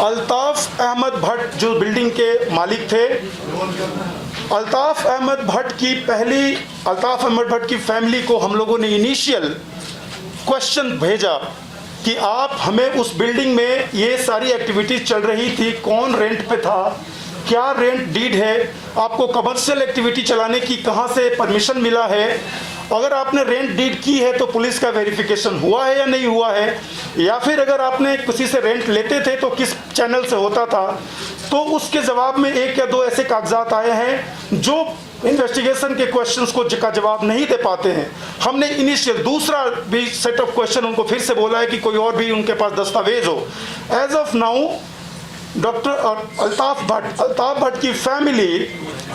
अल्ताफ अहमद भट्ट जो बिल्डिंग के मालिक थे, अल्ताफ अहमद भट्ट की फैमिली को हम लोगों ने इनिशियल क्वेश्चन भेजा कि आप हमें उस बिल्डिंग में ये सारी एक्टिविटीज़ चल रही थी, कौन रेंट पे था, क्या रेंट डीड है, आपको कमर्शियल एक्टिविटी चलाने की कहाँ से परमिशन मिला है, अगर आपने रेंट डीड की है तो पुलिस का वेरिफिकेशन हुआ है या नहीं हुआ है, या फिर अगर आपने किसी से रेंट लेते थे तो किस चैनल से होता था। तो उसके जवाब में एक या दो ऐसे कागजात आए हैं जो इन्वेस्टिगेशन के क्वेश्चंस को का जवाब नहीं दे पाते हैं। हमने इनिशियल दूसरा भी सेट ऑफ क्वेश्चन उनको फिर से बोला है कि कोई और भी उनके पास दस्तावेज हो। As of now doctor Altaf Bhatt की फैमिली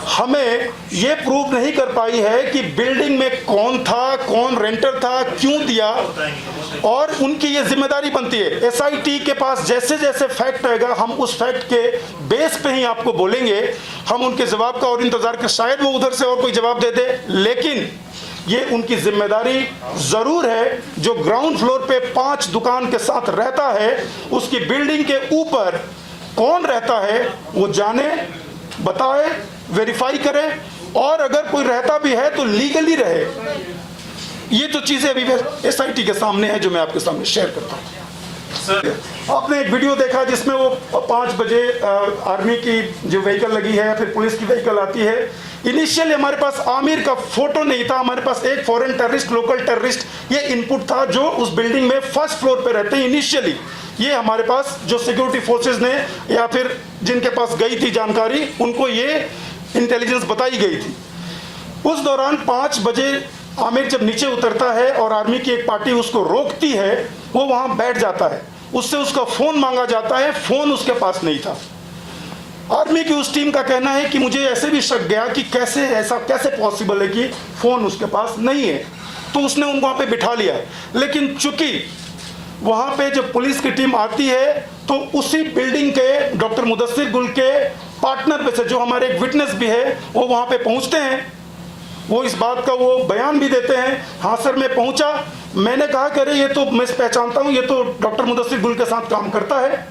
हमें ये प्रूव नहीं कर पाई है कि बिल्डिंग में कौन था, कौन रेंटर था, क्यों दिया, और उनकी ये जिम्मेदारी बनती है। एसआईटी के पास जैसे जैसे फैक्ट आएगा हम उस फैक्ट के बेस पे ही आपको बोलेंगे। हम उनके जवाब का और इंतजार कर, शायद वो उधर से और कोई जवाब दे दे, लेकिन ये उनकी जिम्मेदारी जरूर है। जो ग्राउंड फ्लोर पे 5 दुकान के साथ रहता है, उसकी बिल्डिंग के ऊपर कौन रहता है वो जाने, बताए, वेरीफाई करे, और अगर कोई रहता भी है तो लीगली रहे। ये तो चीजें अभी एसआईटी के सामने है जो मैं आपके सामने शेयर करता हूँ। आपने एक वीडियो देखा जिसमें वो 5 बजे आर्मी की जो व्हीकल लगी है या फिर पुलिस की व्हीकल आती है। इनिशियली हमारे पास आमिर का फोटो नहीं था, हमारे पास एक फॉरेन टेररिस्ट, लोकल टेररिस्ट ये इनपुट था जो उस बिल्डिंग में फर्स्ट फ्लोर पे रहते हैं। इनिशियली ये हमारे पास जो सिक्योरिटी फोर्सेस ने या फिर जिनके पास गई थी जानकारी, उनको ये इंटेलिजेंस बताई गई थी। उस दौरान 5 बजे आमिर जब नीचे उतरता है और आर्मी की एक पार्टी उसको रोकती है, वो वहां बैठ जाता है, उससे उसका फोन मांगा जाता है, फोन उसके पास नहीं था। आर्मी की उस टीम का कहना है कि मुझे ऐसे भी शक गया कि ऐसा कैसे पॉसिबल है कि फोन उसके पास नहीं है, तो उसने उनको वहां पे बिठा लिया। लेकिन चूंकि वहां पे जब पुलिस की टीम आती है तो उसी बिल्डिंग के डॉक्टर मुदस्सिर गुल के पार्टनर में से जो हमारे एक विटनेस भी है वो वहां पे पहुंचते हैं। वो इस बात का वो बयान भी देते हैं, हाँ सर मैं पहुंचा, मैंने कहा कि अरे ये तो मैं पहचानता हूँ, ये तो डॉक्टर मुदस्सिर गुल के साथ काम करता है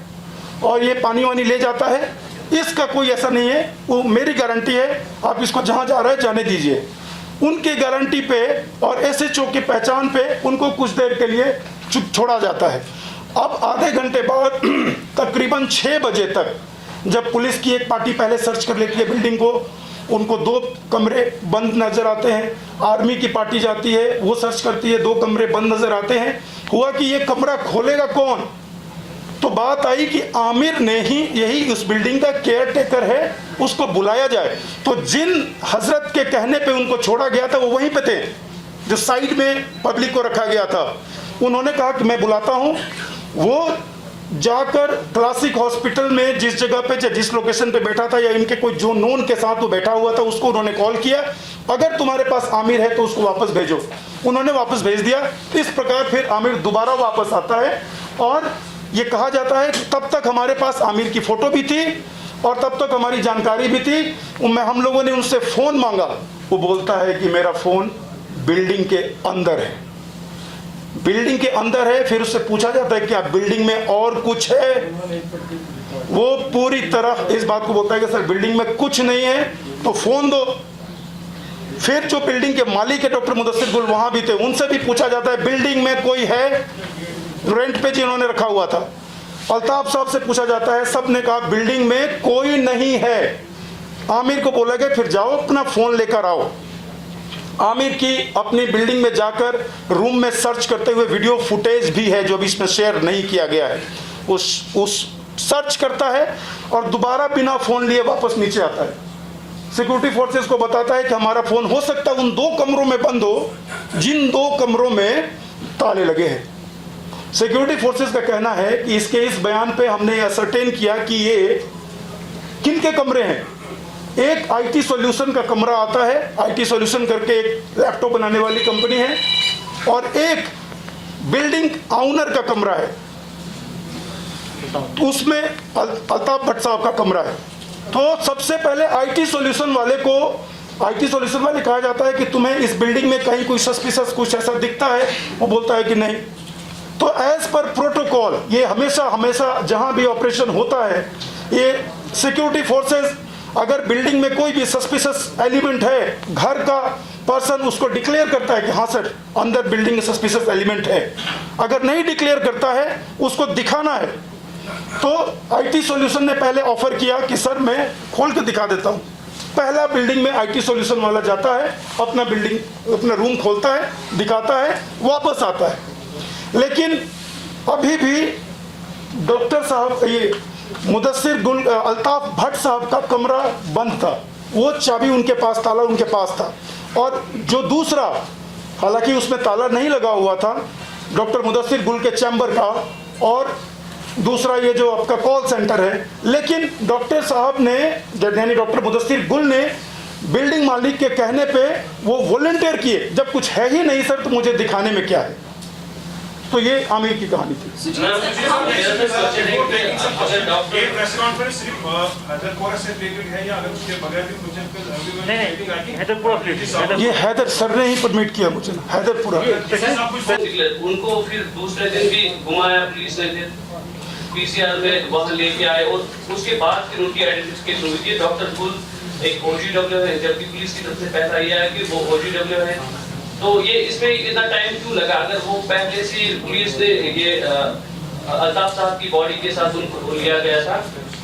और ये पानी वानी ले जाता है, इसका कोई ऐसा नहीं है, वो मेरी गारंटी है, आप इसको जहाँ जा रहा है जाने दीजिए। उनकी गारंटी पे और एसएचओ की पहचान पे उनको कुछ देर के लिए चुप छोड़ा जाता है। अब आधे घंटे बाद तकरीबन 6 बजे तक जब पुलिस की एक पार्टी पहले सर्च कर लेती है बिल्डिंग को, उनको 2 कमरे बंद नजर आते हैं, आर्मी की पार्टी जाती है वो सर्च करती है, 2 कमरे बंद नजर आते हैं। हुआ कि ये कमरा खोलेगा कौन, तो बात आई कि आमिर ने ही यही उस बिल्डिंग का केयर टेकर है, उसको बुलाया जाए। तो जिन हजरत के कहने पे उनको छोड़ा गया था वो वहीं पे थे जो साइड में पब्लिक को रखा गया था। उन्होंने कहा कि मैं बुलाता हूं। वो जाकर क्लासिक हॉस्पिटल में जिस जगह पे जिस लोकेशन पे बैठा था या इनके कोई जो नोन के साथ वो बैठा हुआ था उसको उन्होंने कॉल किया, अगर तुम्हारे पास आमिर है तो उसको वापस भेजो। उन्होंने वापस भेज दिया। इस प्रकार फिर आमिर दोबारा वापस आता है और ये कहा जाता है कि तब तक हमारे पास आमिर की फोटो भी थी और तब तक हमारी जानकारी भी थी। हम लोगों ने उनसे फोन मांगा, वो बोलता है कि मेरा फोन बिल्डिंग के अंदर है, बिल्डिंग के अंदर है। फिर उससे पूछा जाता है कि आप बिल्डिंग में और कुछ है, वो पूरी तरह इस बात को बोलता है कि सर बिल्डिंग में कुछ नहीं है तो फोन दो। फिर जो बिल्डिंग के मालिक है डॉक्टर मुदस्सिर गुल वहां भी थे, उनसे भी पूछा जाता है बिल्डिंग में कोई है, रेंट पे जिन्होंने रखा हुआ था। अल्ताफ साहब से पूछा जाता है, सब ने कहा बिल्डिंग में कोई नहीं है। आमिर को बोला गया फिर जाओ अपना फोन लेकर आओ। आमिर की अपनी बिल्डिंग में जाकर रूम में सर्च करते हुए वीडियो फुटेज भी है जो अभी इसमें शेयर नहीं किया गया है। उस सर्च करता है और दोबारा बिना फोन लिए वापस नीचे आता है। सिक्योरिटी फोर्सेस को बताता है कि हमारा फोन हो सकता है उन 2 कमरों में बंद हो जिन 2 कमरों में ताले लगे हैं। सिक्योरिटी फोर्सेस का कहना है कि इसके इस बयान पे हमने असरटेन किया कि ये किन के कमरे हैं। एक आईटी सॉल्यूशन का कमरा आता है, आईटी सॉल्यूशन करके एक लैपटॉप बनाने वाली कंपनी है, और एक बिल्डिंग ऑनर का कमरा है, तो उसमें अल्ताफ भट्ट साहब का कमरा है। तो सबसे पहले आईटी सॉल्यूशन वाले कहा जाता है कि तुम्हें इस बिल्डिंग में कहीं कोई सस्पिशियस कुछ ऐसा दिखता है? वो बोलता है कि नहीं। तो एज पर प्रोटोकॉल ये हमेशा हमेशा जहां भी ऑपरेशन होता है, ये सिक्योरिटी फोर्सेस अगर बिल्डिंग में कोई भी सस्पिशियस एलिमेंट है, घर का पर्सन उसको डिक्लेयर करता है कि हाँ सर अंदर बिल्डिंग में सस्पिशियस एलिमेंट है। अगर नहीं डिक्लेयर करता है उसको दिखाना है। तो आईटी सॉल्यूशन ने पहले ऑफर किया कि सर मैं खोल के दिखा देता हूँ। पहला बिल्डिंग में आईटी सॉल्यूशन वाला जाता है, अपना रूम खोलता है, दिखाता है, वापस आता है। लेकिन अभी भी डॉक्टर साहब ये मुदस्सिर गुल अल्ताफ भट्ट साहब का कमरा बंद था, वो चाबी उनके पास, ताला उनके पास था। और जो दूसरा, हालांकि उसमें ताला नहीं लगा हुआ था, डॉक्टर मुदस्सिर गुल के चैम्बर का, और दूसरा ये जो आपका कॉल सेंटर है। लेकिन डॉक्टर साहब ने, यानी डॉक्टर मुदस्सिर गुल ने बिल्डिंग मालिक के कहने पे वो वॉलंटियर किए, जब कुछ है ही नहीं सर तो मुझे दिखाने में क्या है। तो ये आमिर की कहानी थी। ये हैदर सर ने ही परमिट किया मुझे, हैदर पूरा। उनको फिर दूसरे दिन भी घुमाया पुलिस ने, फिर पीसीआर में वहां लेके आए और उसके बाद फिर उनकी आइडेंटिफिकेशन हुई थी। डॉक्टर गुल एक ओजीडब्ल्यू है, जबकि पुलिस की तरफ से पहला ये आया कि वो ओजीडब्ल्यू है। तो ये इसमें इतना टाइम क्यों लगा? अगर वो पहले से पुलिस ने ये अल्ताफ साहब की बॉडी के साथ उनको लिया गया था,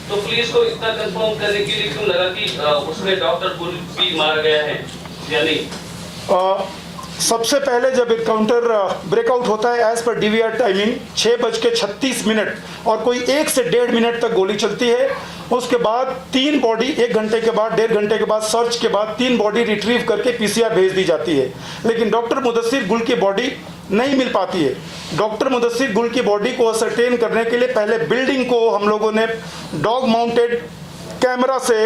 तो पुलिस को इतना कंफर्म करने के लिए क्यों लगा कि उसमें डॉक्टर गुल भी मारा गया है या नहीं? सबसे पहले जब एनकाउंटर ब्रेकआउट होता है एज पर डीवीआर टाइमिंग 6:36 और कोई 1 से 1.5 मिनट तक गोली चलती है। उसके बाद 3 बॉडी 1 घंटे के बाद, 1.5 घंटे के बाद सर्च के बाद 3 बॉडी रिट्रीव करके पीसीआर भेज दी जाती है। लेकिन डॉक्टर मुदस्सिर गुल की बॉडी नहीं मिल पाती है। डॉक्टर मुदस्सिर गुल की बॉडी को असरटेन करने के लिए पहले बिल्डिंग को हम लोगों ने डॉग माउंटेड कैमरा से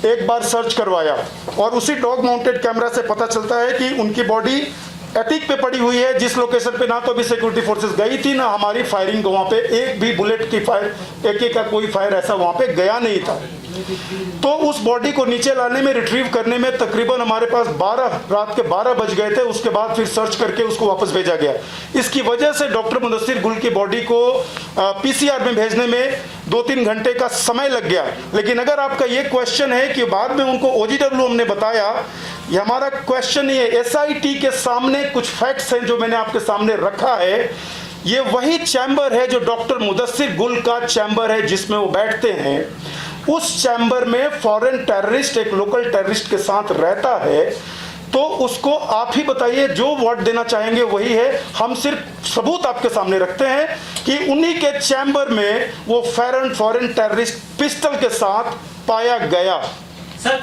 एक बार सर्च करवाया, और उसी डॉग माउंटेड कैमरा से पता चलता है कि उनकी बॉडी एटिक पे पड़ी हुई है, जिस लोकेशन पे ना तो अभी सिक्योरिटी फोर्सेस गई थी, ना हमारी फायरिंग वहाँ पे एक भी बुलेट की फायर, AK का कोई फायर ऐसा वहाँ पे गया नहीं था। तो उस बॉडी को नीचे लाने में, रिट्रीव करने में तकरीबन हमारे पास रात के 12 बज गए थे। उसके बाद फिर सर्च करके उसको वापस भेजा गया। इसकी वजह से डॉक्टर मुदस्सिर गुल की बॉडी को पीसीआर में भेजने में 2-3 घंटे का समय लग गया। लेकिन अगर आपका ये क्वेश्चन है कि बाद में उनको OGW हमने बताया, ये हमारा क्वेश्चन ये SIT के सामने कुछ फैक्ट्स हैं जो मैंने आपके सामने रखा है। ये वही चैम्बर है जो डॉक्टर मुदस्सिर गुल का चैम्बर है जिसमें वो बैठते हैं। उस चैम्बर में फॉरेन टेररिस्ट एक लोकल टेररिस्ट के साथ रहता है। तो उसको आप ही बताइए, जो वर्ड देना चाहेंगे वही है। हम सिर्फ सबूत आपके सामने रखते हैं कि उन्हीं के चैम्बर में वो फॉरेन टेररिस्ट पिस्टल के साथ पाया गया। सर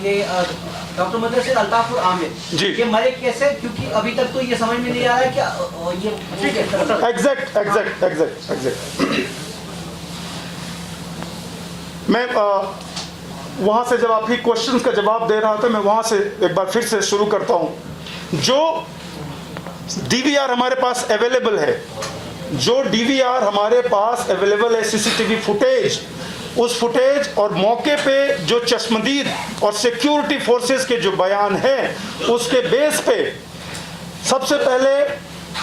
ये डॉक्टर मुदस्सिर अल्ताफ आमिर जी, ये मरे कैसे? क्योंकि अभी तक तो ये समझ में नहीं आ रहा है कि ये एग्जैक्ट मैं वहाँ से जब आपकी क्वेश्चंस का जवाब दे रहा था, मैं वहाँ से एक बार फिर से शुरू करता हूँ। जो DVR हमारे पास अवेलेबल है, CCTV फुटेज, उस फुटेज और मौके पे जो चश्मदीद और सिक्योरिटी फोर्सेस के जो बयान हैं, उसके बेस पे सबसे पहले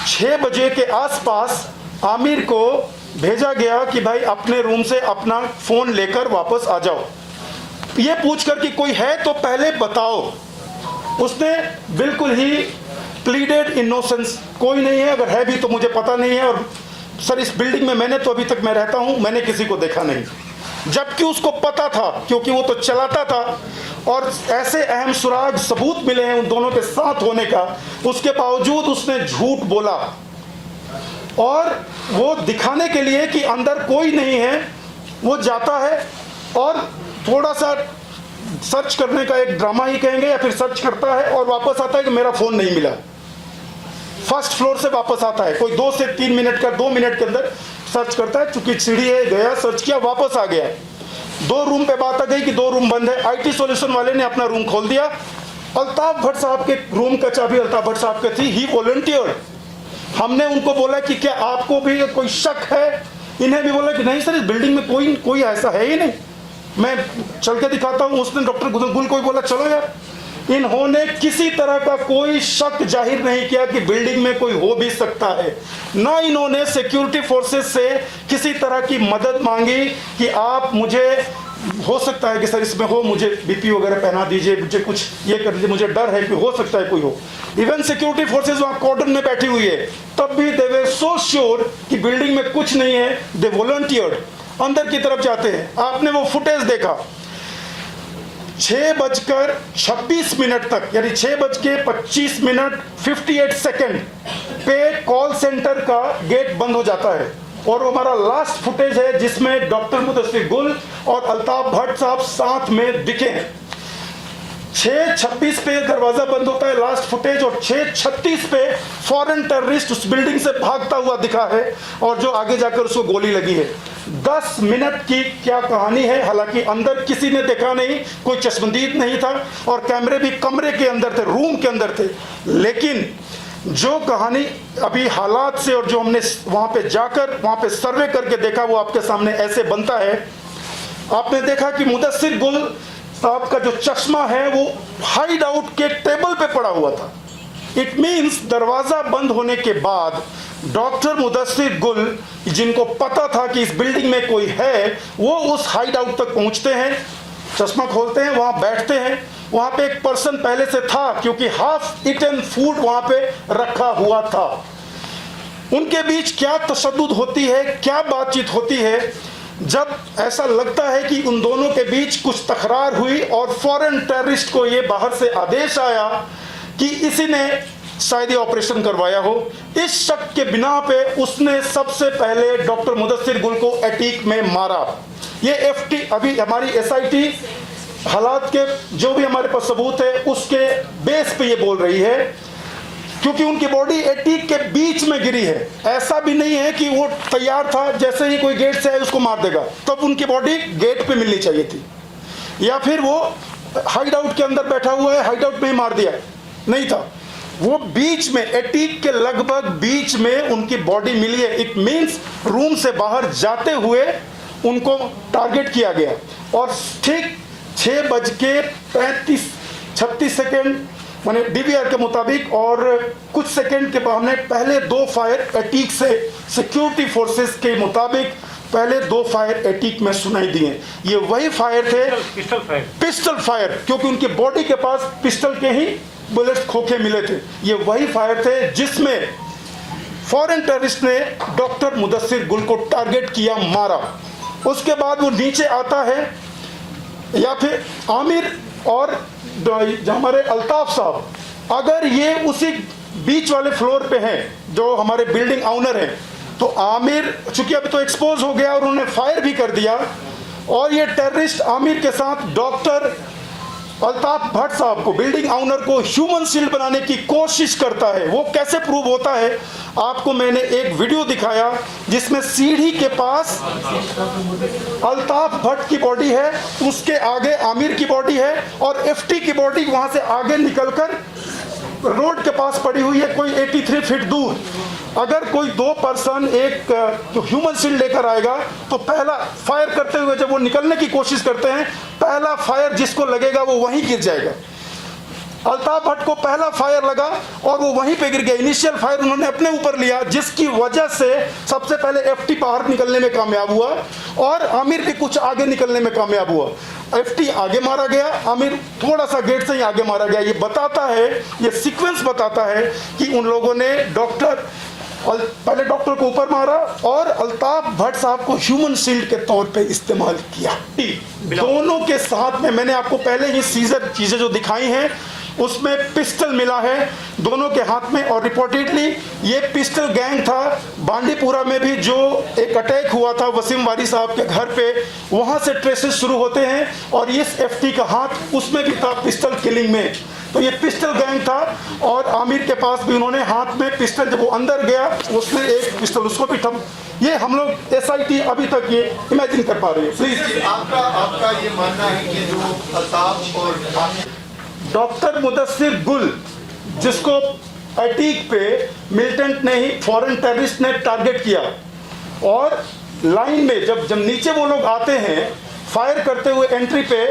6 बजे के आसपास आमिर को भेजा गया कि भाई अपने रूम से अपना फ़ोन लेकर वापस आ जाओ। ये पूछकर कि कोई है तो पहले बताओ। उसने बिल्कुल ही प्लीडेड इनोसेंस, कोई नहीं है, अगर है भी तो मुझे पता नहीं है, और सर इस बिल्डिंग में मैंने तो अभी तक मैं रहता हूँ, मैंने किसी को देखा नहीं। जबकि उसको पता था, क्योंकि वो तो चलाता था और ऐसे अहम सुराग सबूत मिले हैं उन दोनों के साथ होने का। उसके बावजूद उसने झूठ बोला, और वो दिखाने के लिए कि अंदर कोई नहीं है वो जाता है और थोड़ा सा सर्च करने का एक ड्रामा ही कहेंगे, या फिर सर्च करता है और वापस आता है कि मेरा फ़ोन नहीं मिला। फर्स्ट फ्लोर से वापस आता है, कोई 2 से 3 मिनट का, 2 मिनट के अंदर सर्च करता है। चूंकि सीढ़ी है, गया, सर्च किया, वापस आ गया। 2 रूम पे बात आ गई कि 2 रूम बंद है। आईटी सॉल्यूशन वाले ने अपना रूम खोल दिया। अल्ताफ भट्ट साहब के रूम का चाबी अल्ताफ भट्ट साहब के थी। ही वॉलंटियर्ड। हमने उनको बोला कि क्या आपको भी कोई शक है? इन्हें भी बोला कि नहीं सर, इस बिल्डिंग में कोई ऐसा है ही नहीं, मैं चल के दिखाता हूँ। उसने डॉक्टर गुल को भी बोला चलो यार। इन्होंने किसी तरह का कोई शक जाहिर नहीं किया कि बिल्डिंग में कोई हो भी सकता है। ना इन्होंने सिक्योरिटी फोर्सेस से किसी तरह की मदद मांगी कि आप मुझे, हो सकता है कि सर इसमें हो, मुझे बीपी वगैरह पहना दीजिए, मुझे कुछ ये कर दीजिए, मुझे डर है कि हो सकता है कोई हो। इवन सिक्योरिटी फोर्सेस वहाँ कॉर्डन में बैठी हुई है, तब भी दे वर सो श्योर कि बिल्डिंग में कुछ नहीं है। दे वॉलंटियर्ड, अंदर की तरफ जाते हैं। आपने वो फुटेज देखा, 6:26 तक, यानी 6:25 58 सेकेंड पे कॉल सेंटर का गेट बंद हो जाता है। और वो हमारा लास्ट फुटेज है जिसमें डॉक्टर मुदस्सिर गुल और अल्ताफ भट्ट साहब साथ में दिखे हैं। 6:26 पे दरवाजा बंद होता है, लास्ट फुटेज, और 6:36 पे फॉरेन टेररिस्ट उस बिल्डिंग से भागता हुआ दिखा है और जो आगे जाकर उसको गोली लगी है। 10 मिनट की क्या कहानी है। हालांकि अंदर किसी ने देखा नहीं, कोई चश्मदीद नहीं था और कैमरे भी कमरे के अंदर थे, रूम के अंदर थे। लेकिन जो कहानी अभी हालात से और जो हमने वहां पे जाकर वहां पे सर्वे करके देखा वो आपके सामने ऐसे बनता है। आपने देखा कि मुदस्सिर गुल साहब का जो चश्मा है वो हाइड आउट के टेबल पे पड़ा हुआ था। इट मीन्स दरवाजा बंद होने के बाद डॉक्टर मुदस्सिर गुल, जिनको पता था कि इस बिल्डिंग में कोई है, वो उस हाइड आउट तक पहुंचते हैं, चश्मा खोलते हैं, वहां बैठते हैं। वहां पे एक पर्सन पहले से था क्योंकि हाफ ईटन फूड वहां पे रखा हुआ था। उनके बीच क्या तशद्दुद होती है, क्या बातचीत होती है, जब ऐसा लगता है कि उन दोनों के बीच कुछ तकरार हुई और फॉरेन टेररिस्ट को ये बाहर से आदेश आया कि इसी ने शायद ये ऑपरेशन करवाया हो। इस शक के बिना पे उसने सबसे पहले डॉक्टर मुदस्सिर गुल को एटीक में मारा। ये एफटी, अभी हमारी एसआईटी हालात के जो भी हमारे पास सबूत है उसके बेस पे ये बोल रही है, क्योंकि उनकी बॉडी एटीक के बीच में गिरी है। ऐसा भी नहीं है कि वो तैयार था, जैसे ही कोई गेट से आए उसको मार देगा, तब उनकी बॉडी गेट पे मिलनी चाहिए थी, या फिर वो हाइड आउट के अंदर बैठा हुआ है, हाइड आउट में ही मार दिया, नहीं था। वो बीच में, एटीक के लगभग बीच में उनकी बॉडी मिली है। इट मीन्स रूम से बाहर जाते हुए उनको टारगेट किया गया। और ठीक 6:36 माने डीवीआर के मुताबिक और कुछ सेकंड के बाद हमने पहले 2 फायर एटीक से, सिक्योरिटी फोर्सेस के मुताबिक पहले 2 फायर एटीक में सुनाई दिए। ये वही फायर थे, पिस्टल फायर, क्योंकि उनकी बॉडी के पास पिस्टल के ही बुलेट्स खोखे मिले थे। ये वही फायर थे जिसमें फॉरेन टेररिस्ट ने डॉक्टर मुदस्सिर गुल को टारगेट किया, मारा। उसके बाद वो नीचे आता है, या फिर आमिर और हमारे अल्ताफ साहब, अगर ये उसी बीच वाले फ्लोर पे हैं जो हमारे बिल्डिंग ऑनर हैं, तो आमिर चूंकि अभी तो एक्सपोज हो गया और उन्होंने फायर भी कर दिया, और ये टेररिस्ट आमिर के साथ डॉक्टर अल्ताफ भट्ट साहब को, बिल्डिंग ऑनर को ह्यूमन शील्ड बनाने की कोशिश करता है। वो कैसे प्रूव होता है? आपको मैंने एक वीडियो दिखाया जिसमें सीढ़ी के पास अल्ताफ भट्ट की बॉडी है, उसके आगे आमिर की बॉडी है, और एफटी की बॉडी वहां से आगे निकलकर रोड के पास पड़ी हुई है, कोई 83 फीट दूर। अगर कोई 2 पर्सन एक जो ह्यूमन शील्ड लेकर आएगा तो पहला फायर करते हुए जब वो निकलने की कोशिश करते हैं, पहला फायर जिसको लगेगा वो वहीं गिर जाएगा। अल्ताफ भट्ट को पहला फायर लगा और वो वहीं पे गिर गया। इनिशियल फायर उन्होंने अपने ऊपर लिया, जिसकी वजह से सबसे पहले एफटी बाहर निकलने में कामयाब हुआ और आमिर भी कुछ आगे निकलने में कामयाब हुआ। एफटी आगे मारा गया, आमिर थोड़ा सा गेट से ही आगे मारा गया। ये बताता है, ये सीक्वेंस बताता है कि उन लोगों ने पहले डॉक्टर को ऊपर मारा और अल्ताफ भट्ट साहब को ह्यूमन शील्ड के तौर पे इस्तेमाल किया। दोनों के साथ में मैंने आपको पहले ही सीजर चीजें जो दिखाई हैं उसमें पिस्टल मिला है दोनों के हाथ में, और रिपोर्टेडली ये पिस्टल गैंग था। बांडीपुरा में भी जो एक अटैक हुआ था वसीम वारी साहब के घर पे, वहां से ट्रेसेस शुरू होते हैं, और इस एफटी का हाथ उसमें भी था पिस्टल किलिंग में। तो ये पिस्टल गैंग था, और आमिर के पास भी उन्होंने हाथ में पिस्टल, जब वो अंदर गया उसने एक पिस्टल उसको भी थम। ये हम लोग एसआईटी अभी तक ये इमेजिन कर पा रही है। प्लीज आपका ये मानना है कि जो अल्ताफ और डॉक्टर मुदस्सिर गुल, जिसको एटीक पे मिलिटेंट ने ही, फॉरेन टेररिस्ट ने टारगेट किया, और लाइन में जब नीचे वो लोग आते हैं फायर करते हुए एंट्री पे,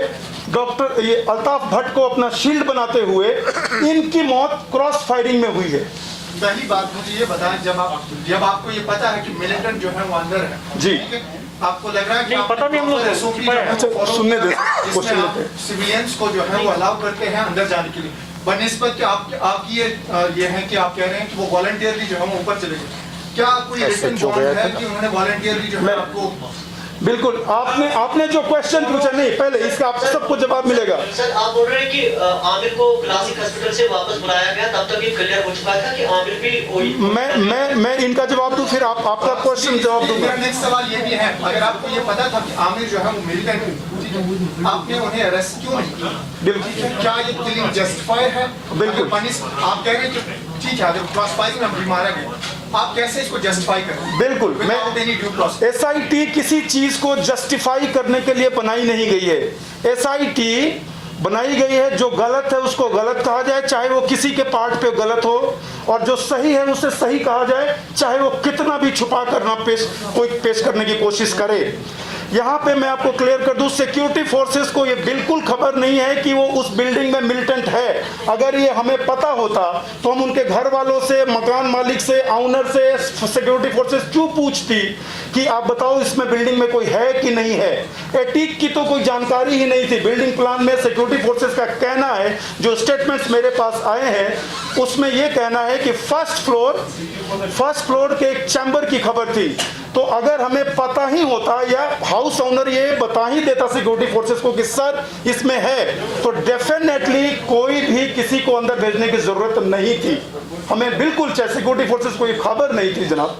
डॉक्टर ये अल्ताफ भट्ट को अपना शील्ड बनाते हुए इनकी मौत क्रॉस फायरिंग में हुई है। पहली बात मुझे ये बताएं, जब आपको ये पता है कि मिलिटेंट जो है वो अंदर है, जी। ठीक है, आपको लग रहा है कि नहीं, पता नहीं, हम लोग SOP जो है अच्छा, वो follow सुनने दे, जिसमें क्वेश्चन आप लेते हैं। सिविलियंस को जो है वो अलाउ करते हैं अंदर जाने के लिए, बनिस्बत कि आपकी ये है कि आप कह रहे हैं कि वो वॉलंटियरली जो है वो ऊपर चले गए। क्या कोई रिटन बॉन्ड है कि उन्होंने वॉलंटियरली जो है आपको? बिल्कुल, आपने जो क्वेश्चन पूछा, नहीं पहले इसका आप सबको जवाब मिलेगा। सर, आप बोल रहे हैं कि आमिर को क्लासिक हॉस्पिटल से वापस बुलाया गया, तब तक ये क्लियर हो चुका था कि आमिर भी मैं इनका जवाब दूं, फिर आपका क्वेश्चन जवाब दूंगा। मेरा नेक्स्ट सवाल ये भी है, अगर आपको ये पता था कि आमिर जो है वो मिलिटेंट है, आपने उन्हें अरेस्ट क्यों नहीं किया? बिल्कुल, क्या ये किलिंग जस्टिफाइड है? बिल्कुल। आप कह रहे हैं कि ठीक है, अगर क्रॉस फायरिंग में मारा गया, आप कैसे इसको जस्टिफाई करें? बिल्कुल, SIT किसी चीज को जस्टिफाई करने के लिए बनाई नहीं गई है। SIT बनाई गई है, जो गलत है उसको गलत कहा जाए, चाहे वो किसी के पार्ट पे गलत हो, और जो सही है उसे सही कहा जाए, चाहे वो कितना भी छुपा करना कोई पेश करने की कोशिश करे। यहाँ पे मैं आपको क्लियर कर दूं, सिक्योरिटी फोर्सेस को ये बिल्कुल खबर नहीं है कि वो उस बिल्डिंग में मिलिटेंट है। अगर ये हमें पता होता तो हम उनके घर वालों से, मकान मालिक से, ऑनर से, सिक्योरिटी फोर्सेस क्यों पूछती कि आप बताओ इसमें बिल्डिंग में कोई है कि नहीं है। एटीक की तो कोई जानकारी ही नहीं थी। बिल्डिंग प्लान में सिक्योरिटी फोर्सेस का कहना है, जो स्टेटमेंट्स मेरे पास आए हैं उसमें ये कहना है कि फर्स्ट फ्लोर के एक चैम्बर की खबर थी। तो अगर हमें पता ही होता या हाउस ओनर ये बता ही देता सिक्योरिटी फोर्सेस को कि सर इसमें है, तो डेफिनेटली कोई भी किसी को अंदर भेजने की जरूरत नहीं थी। हमें बिल्कुल सिक्योरिटी फोर्सेस को ये खबर नहीं थी जनाब।